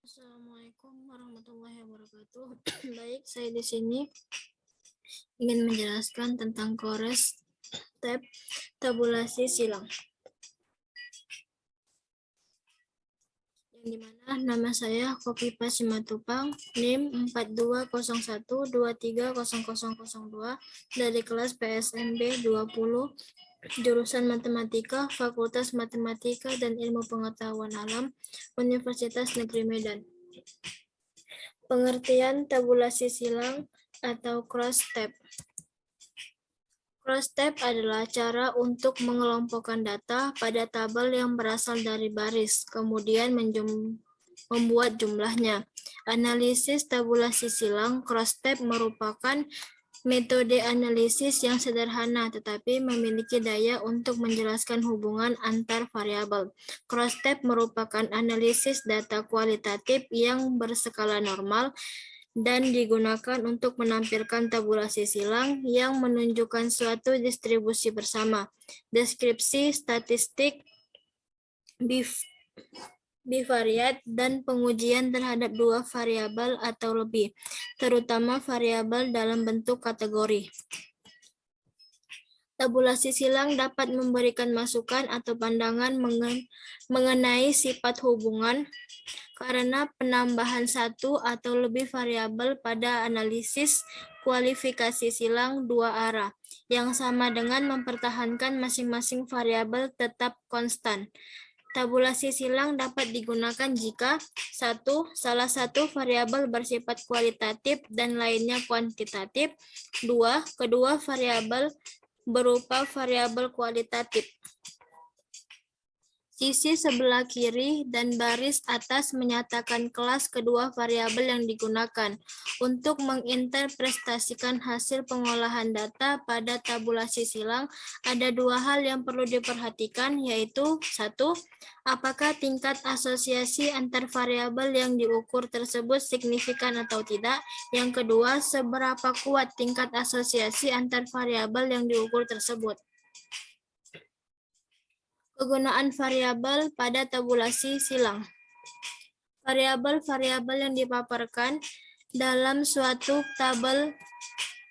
Assalamualaikum warahmatullahi wabarakatuh. Baik, saya di sini ingin menjelaskan tentang kores tab tabulasi silang. Yang dimana nama saya Kofifa Simatupang, NIM 4201230002 dari kelas PSMB 20, jurusan Matematika, Fakultas Matematika dan Ilmu Pengetahuan Alam, Universitas Negeri Medan. Pengertian tabulasi silang atau cross tab. Cross tab adalah cara untuk mengelompokkan data pada tabel yang berasal dari baris, kemudian membuat jumlahnya. Analisis tabulasi silang cross tab merupakan metode analisis yang sederhana tetapi memiliki daya untuk menjelaskan hubungan antar variabel. Cross tab merupakan analisis data kualitatif yang berskala normal dan digunakan untuk menampilkan tabulasi silang yang menunjukkan suatu distribusi bersama. Deskripsi statistik bivariat dan pengujian terhadap dua variabel atau lebih, terutama variabel dalam bentuk kategori. Tabulasi silang dapat memberikan masukan atau pandangan mengenai sifat hubungan karena penambahan satu atau lebih variabel pada analisis kualifikasi silang dua arah, yang sama dengan mempertahankan masing-masing variabel tetap konstan. Tabulasi silang dapat digunakan jika 1. Salah satu variabel bersifat kualitatif dan lainnya kuantitatif. 2. Kedua variabel berupa variabel kualitatif. Sisi sebelah kiri dan baris atas menyatakan kelas kedua variabel yang digunakan untuk menginterpretasikan hasil pengolahan data pada tabulasi silang. Ada dua hal yang perlu diperhatikan, yaitu 1. Apakah tingkat asosiasi antar variabel yang diukur tersebut signifikan atau tidak? Yang kedua, seberapa kuat tingkat asosiasi antar variabel yang diukur tersebut? Kegunaan variabel pada tabulasi silang. Variabel-variabel yang dipaparkan dalam suatu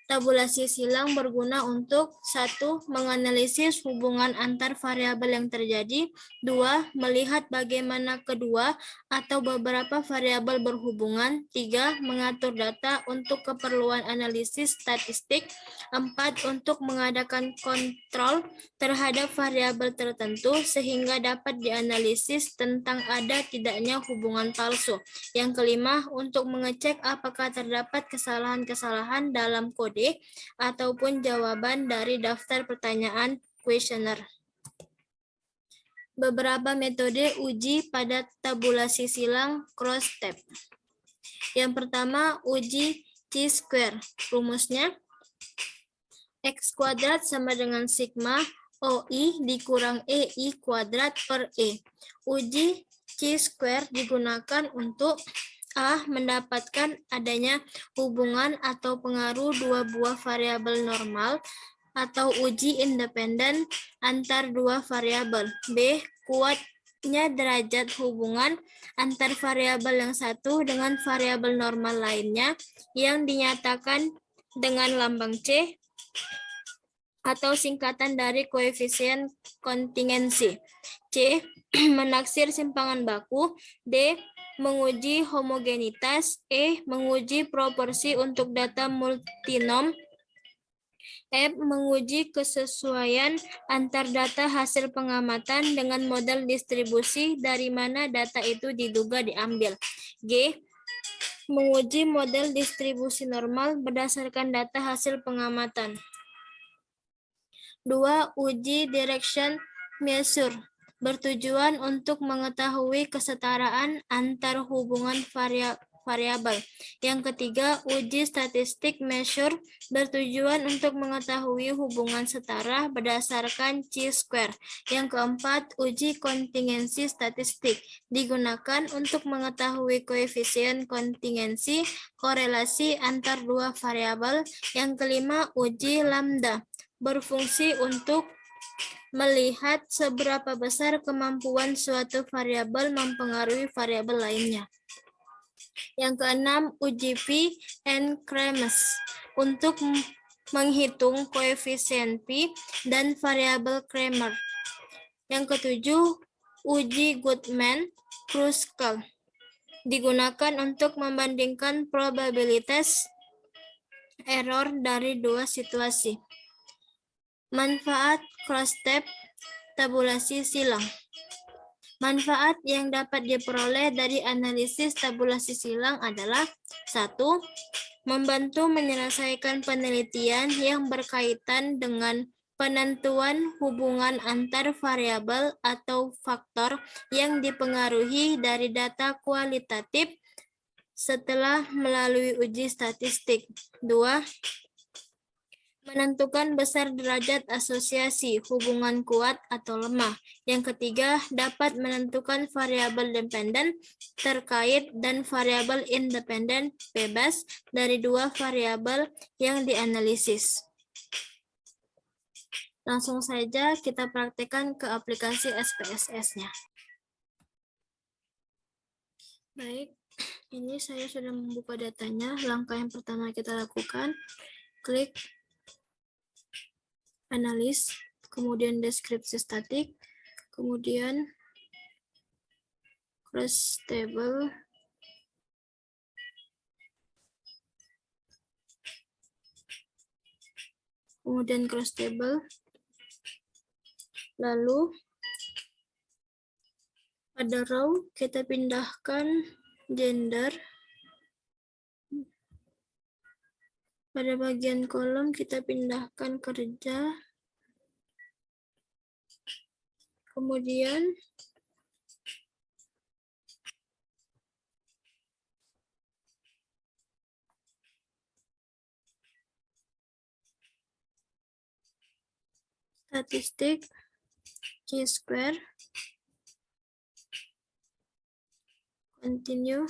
tabulasi silang berguna untuk 1. Menganalisis hubungan antar variabel yang terjadi. 2. Melihat bagaimana kedua atau beberapa variabel berhubungan. 3. Mengatur data untuk keperluan analisis statistik. 4. Untuk mengadakan kontrol terhadap variabel tertentu sehingga dapat dianalisis tentang ada tidaknya hubungan palsu. Yang kelima, untuk mengecek apakah terdapat kesalahan-kesalahan dalam kode ataupun jawaban dari daftar pertanyaan kuesioner. Beberapa metode uji pada tabulasi silang cross tab. Yang pertama, uji chi-square. Rumusnya X kuadrat sama dengan sigma OI dikurang EI kuadrat per E. Uji chi-square digunakan untuk A. Mendapatkan adanya hubungan atau pengaruh dua buah variabel normal atau uji independen antar dua variabel. B. Kuatnya derajat hubungan antar variabel yang satu dengan variabel normal lainnya yang dinyatakan dengan lambang C atau singkatan dari koefisien kontingensi. C. Menaksir simpangan baku. D. Menguji homogenitas. E. Menguji proporsi untuk data multinom. F. Menguji kesesuaian antar data hasil pengamatan dengan model distribusi dari mana data itu diduga diambil. G. Menguji model distribusi normal berdasarkan data hasil pengamatan. 2. Uji direction measure bertujuan untuk mengetahui kesetaraan antar hubungan variabel. Yang ketiga, uji statistik measure bertujuan untuk mengetahui hubungan setara berdasarkan chi-square. Yang keempat, uji kontingensi statistik digunakan untuk mengetahui koefisien kontingensi korelasi antar dua variabel. Yang kelima, uji lambda berfungsi untuk melihat seberapa besar kemampuan suatu variabel mempengaruhi variabel lainnya. Yang keenam, uji P and Kremes untuk menghitung koefisien P dan variabel Kramer. Yang ketujuh, uji Goodman-Kruskal digunakan untuk membandingkan probabilitas error dari dua situasi. Manfaat cross-step tabulasi silang. Manfaat yang dapat diperoleh dari analisis tabulasi silang adalah 1. Membantu menyelesaikan penelitian yang berkaitan dengan penentuan hubungan antar variabel atau faktor yang dipengaruhi dari data kualitatif setelah melalui uji statistik. 2. Menentukan besar derajat asosiasi, hubungan kuat atau lemah. Yang ketiga, dapat menentukan variabel dependen terkait dan variabel independen bebas dari dua variabel yang dianalisis. Langsung saja kita praktekkan ke aplikasi SPSS-nya. Baik, ini saya sudah membuka datanya. Langkah yang pertama kita lakukan, klik analis, kemudian deskripsi statik, kemudian cross table, kemudian cross table, lalu pada row kita pindahkan gender, pada bagian kolom kita pindahkan kerja, kemudian statistik, chi-square, continue,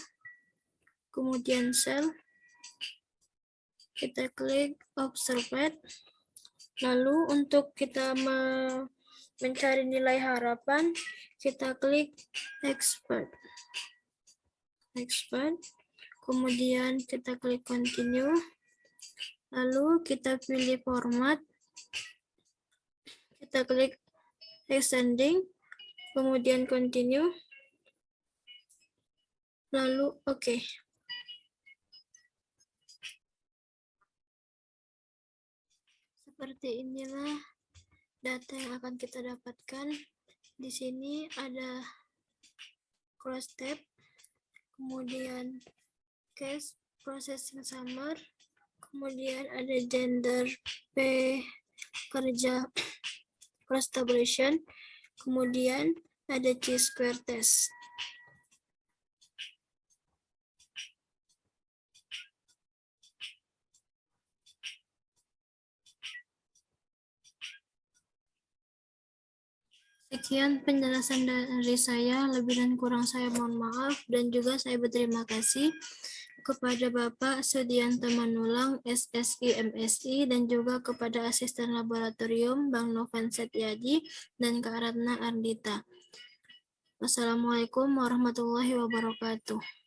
kemudian cell, kita klik observed, lalu untuk kita mencari nilai harapan, kita klik expert, kemudian kita klik continue, lalu kita pilih format, kita klik ascending, kemudian continue, lalu oke. Seperti inilah data yang akan kita dapatkan. Di sini ada cross tab, kemudian case processing summer, kemudian ada gender P kerja cross tabulation, kemudian ada chi-square test. Sekian penjelasan dari saya, lebih dan kurang saya mohon maaf, dan juga saya berterima kasih kepada Bapak Sudianto Manulang, SSI MSI, dan juga kepada asisten laboratorium Bang Noven Setiaji dan Kak Ratna Ardita. Wassalamualaikum warahmatullahi wabarakatuh.